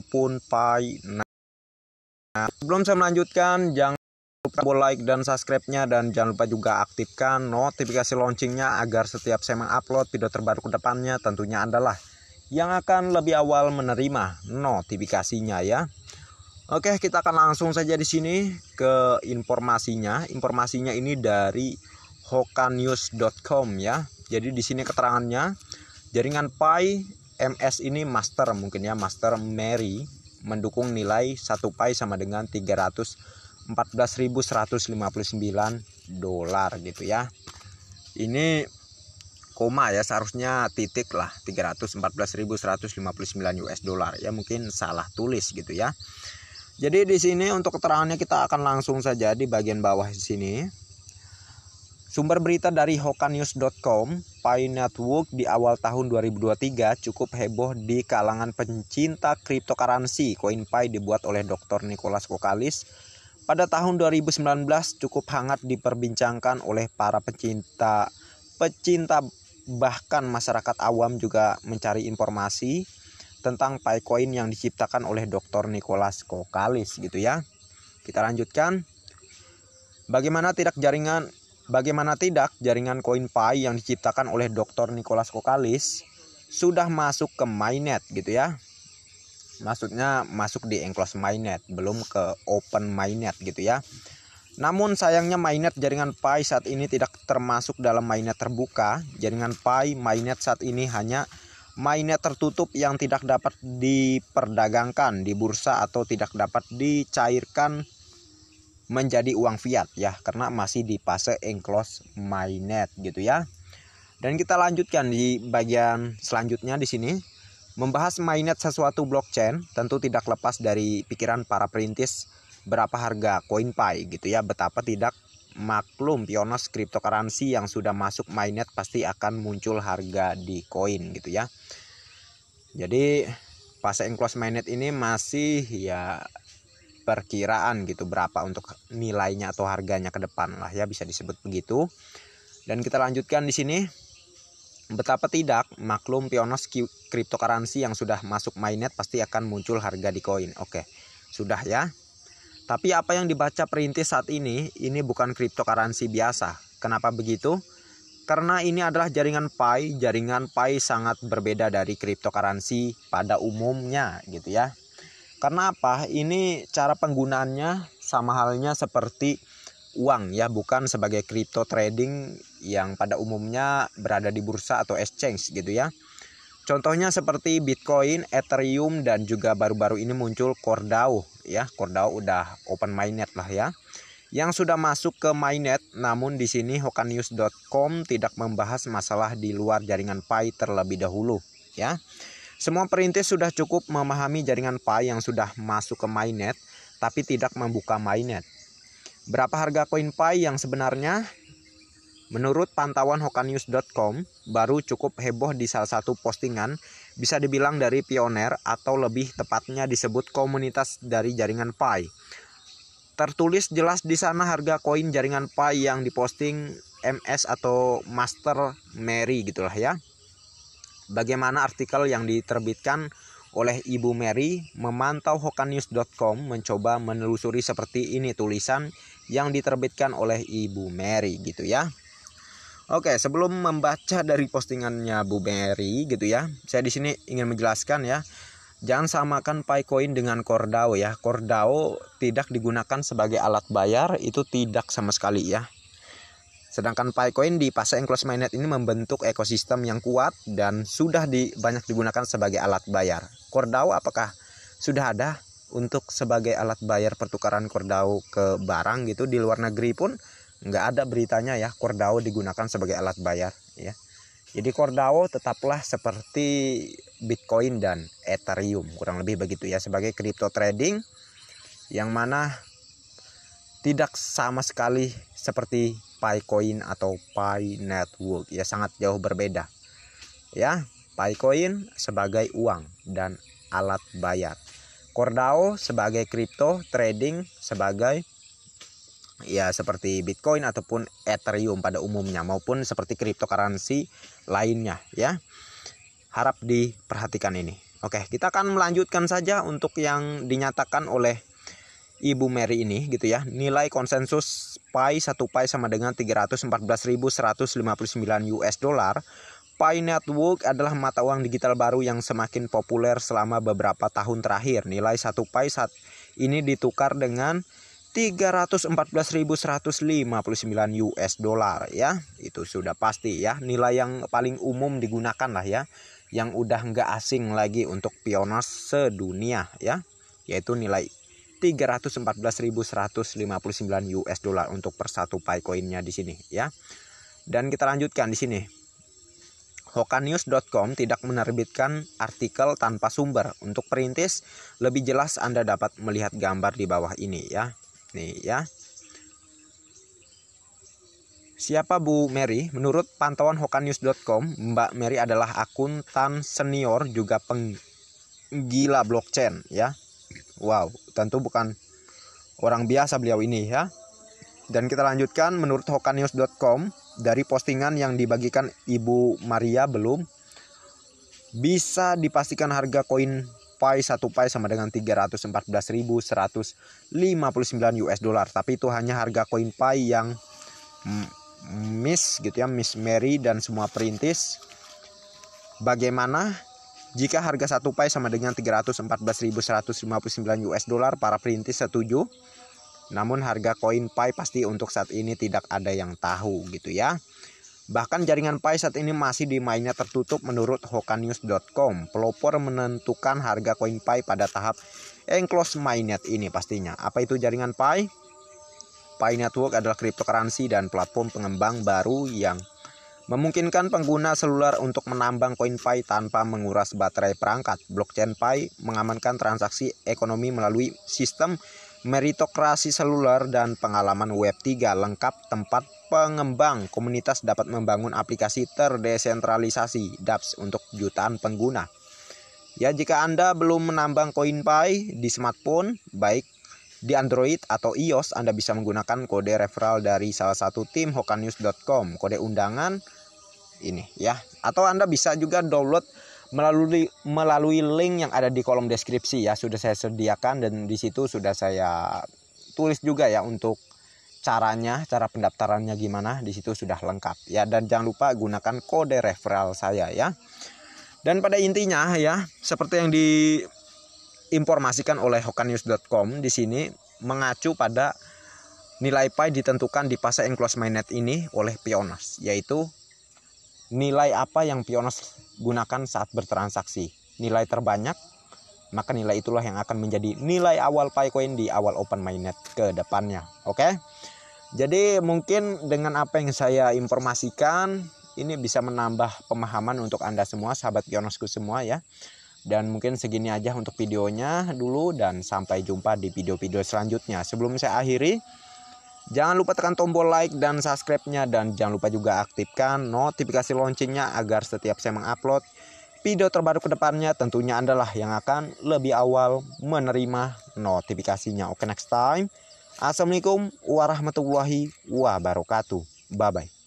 maupun Pi. Nah, sebelum saya melanjutkan, jangan lupa like dan subscribe-nya, dan jangan lupa juga aktifkan notifikasi loncengnya agar setiap saya mengupload video terbaru ke depannya tentunya adalah yang akan lebih awal menerima notifikasinya ya. Oke, kita akan langsung saja di sini ke informasinya. Informasinya ini dari hokanews.com ya. Jadi di sini keterangannya, jaringan Pi MS ini master, mungkin ya, master Mary mendukung nilai 1 Pi sama dengan 314.159 dolar gitu ya. Ini koma ya, seharusnya titik lah, 314.159 US dollar ya, mungkin salah tulis gitu ya. Jadi di sini untuk keterangannya kita akan langsung saja di bagian bawah di sini. Sumber berita dari hokanews.com, Pi Network di awal tahun 2023 cukup heboh di kalangan pencinta cryptocurrency. Koin Pi dibuat oleh Dr. Nicholas Kokalis pada tahun 2019 cukup hangat diperbincangkan oleh para pecinta bahkan masyarakat awam juga mencari informasi tentang Pi Coin yang diciptakan oleh Dr. Nicholas Kokalis gitu ya. Kita lanjutkan. Bagaimana tidak jaringan koin Pi yang diciptakan oleh Dr. Nicholas Kokalis sudah masuk ke mainnet gitu ya. Maksudnya masuk di enclosed mainnet, belum ke open mainnet gitu ya. Namun sayangnya mainnet jaringan Pi saat ini tidak termasuk dalam mainnet terbuka. Jaringan Pi mainnet saat ini hanya mainnet tertutup yang tidak dapat diperdagangkan di bursa atau tidak dapat dicairkan menjadi uang fiat ya, karena masih di fase enclosed mainnet gitu ya. Dan kita lanjutkan di bagian selanjutnya di sini. Membahas mainnet sesuatu blockchain tentu tidak lepas dari pikiran para perintis berapa harga koin Pi gitu ya. Betapa tidak maklum pionos cryptocurrency yang sudah masuk mainnet pasti akan muncul harga di koin gitu ya. Jadi fase enclosed mainnet ini masih ya perkiraan gitu berapa untuk nilainya atau harganya ke depan lah ya, bisa disebut begitu. Dan kita lanjutkan di sini. Betapa tidak maklum pionos cryptocurrency yang sudah masuk mainnet pasti akan muncul harga di koin. Oke, sudah ya. Tapi apa yang dibaca perintis saat ini bukan cryptocurrency biasa. Kenapa begitu? Karena ini adalah jaringan Pi. Jaringan Pi sangat berbeda dari cryptocurrency pada umumnya gitu ya. Karena apa? Ini cara penggunaannya sama halnya seperti uang ya, bukan sebagai crypto trading yang pada umumnya berada di bursa atau exchange gitu ya. Contohnya seperti Bitcoin, Ethereum, dan juga baru-baru ini muncul Cordao ya. Cordao udah open mainnet lah ya, yang sudah masuk ke mainnet. Namun di sini hokanews.com tidak membahas masalah di luar jaringan Pi terlebih dahulu ya. Semua perintis sudah cukup memahami jaringan Pi yang sudah masuk ke mainnet tapi tidak membuka mainnet. Berapa harga koin Pi yang sebenarnya? Menurut pantauan hokanews.com, baru cukup heboh di salah satu postingan, bisa dibilang dari pioner atau lebih tepatnya disebut komunitas dari jaringan Pi. Tertulis jelas di sana harga koin jaringan Pi yang diposting MS atau Master Mary gitulah ya. Bagaimana artikel yang diterbitkan oleh Ibu Mary memantau hokanews.com mencoba menelusuri seperti ini tulisan yang diterbitkan oleh Ibu Mary gitu ya. Oke, sebelum membaca dari postingannya Bu Mary gitu ya, saya di sini ingin menjelaskan ya, jangan samakan Pi Coin dengan Cordao ya. Cordao tidak digunakan sebagai alat bayar, itu tidak sama sekali ya. Sedangkan Pi Coin di fase enclosed mainnet ini membentuk ekosistem yang kuat dan sudah banyak digunakan sebagai alat bayar. Cordao apakah sudah ada untuk sebagai alat bayar pertukaran Cordao ke barang gitu? Di luar negeri pun nggak ada beritanya ya Cordao digunakan sebagai alat bayar ya. Jadi Cordao tetaplah seperti Bitcoin dan Ethereum, kurang lebih begitu ya, sebagai crypto trading yang mana tidak sama sekali seperti Pi Coin atau Pi Network ya, sangat jauh berbeda ya. Pi Coin sebagai uang dan alat bayar, Cordao sebagai crypto trading sebagai ya seperti Bitcoin ataupun Ethereum pada umumnya, maupun seperti cryptocurrency lainnya ya. Harap diperhatikan ini. Oke, kita akan melanjutkan saja untuk yang dinyatakan oleh Ibu Mary ini gitu ya. Nilai konsensus Pi 1 Pi sama dengan 314.159 US dollar. Pi Network adalah mata uang digital baru yang semakin populer selama beberapa tahun terakhir. Nilai 1 Pi saat ini ditukar dengan 314.159 US dollar ya. Itu sudah pasti ya, nilai yang paling umum digunakan lah ya, yang udah nggak asing lagi untuk pionos sedunia ya, yaitu nilai 314.159 US dollar untuk per 1 Pi koinnya di sini ya. Dan kita lanjutkan di sini. Hokanews.com tidak menerbitkan artikel tanpa sumber. Untuk perintis lebih jelas Anda dapat melihat gambar di bawah ini ya. Nih ya. Siapa Bu Mary? Menurut pantauan Hokanews.com, Mbak Mary adalah akuntan senior juga penggila blockchain ya. Wow, tentu bukan orang biasa beliau ini ya. Dan kita lanjutkan, menurut Hokanews.com, dari postingan yang dibagikan Ibu Maria belum bisa dipastikan harga koin Pi 1 Pi sama dengan 314.159 US dollar. Tapi itu hanya harga koin Pi yang Miss gitu ya, Miss Mary dan semua perintis. Bagaimana jika harga 1 Pi sama dengan 314.159 US dollar? Para perintis setuju. Namun harga koin Pi pasti untuk saat ini tidak ada yang tahu gitu ya. Bahkan jaringan Pi saat ini masih di mainnet tertutup menurut Hokanews.com. Pelopor menentukan harga koin Pi pada tahap enclosed mainnet ini pastinya. Apa itu jaringan Pi? Pi Network adalah cryptocurrency dan platform pengembang baru yang memungkinkan pengguna seluler untuk menambang koin Pi tanpa menguras baterai perangkat. Blockchain Pi mengamankan transaksi ekonomi melalui sistem meritokrasi seluler dan pengalaman Web3 lengkap. Tempat pengembang komunitas dapat membangun aplikasi terdesentralisasi dApps untuk jutaan pengguna. Ya, jika Anda belum menambang koin Pi di smartphone, baik di Android atau iOS, Anda bisa menggunakan kode referral dari salah satu tim Hokanews.com, kode undangan ini ya. Atau Anda bisa juga download melalui link yang ada di kolom deskripsi ya, sudah saya sediakan dan di situ sudah saya tulis juga ya untuk caranya, cara pendaftarannya gimana, di situ sudah lengkap ya. Dan jangan lupa gunakan kode referral saya ya. Dan pada intinya ya, seperti yang diinformasikan oleh Hokanews.com di sini mengacu pada nilai Pi ditentukan di fase enclosed mainnet ini oleh pionos, yaitu nilai apa yang pionos gunakan saat bertransaksi. Nilai terbanyak, maka nilai itulah yang akan menjadi nilai awal Pi coin di awal open mainnet ke depannya. Oke. Jadi mungkin dengan apa yang saya informasikan ini bisa menambah pemahaman untuk Anda semua, sahabat pionosku semua ya. Dan mungkin segini aja untuk videonya dulu, dan sampai jumpa di video-video selanjutnya. Sebelum saya akhiri, jangan lupa tekan tombol like dan subscribe-nya, dan jangan lupa juga aktifkan notifikasi loncengnya agar setiap saya mengupload video terbaru ke depannya tentunya Anda lah yang akan lebih awal menerima notifikasinya. Oke, next time. Assalamualaikum warahmatullahi wabarakatuh. Bye bye.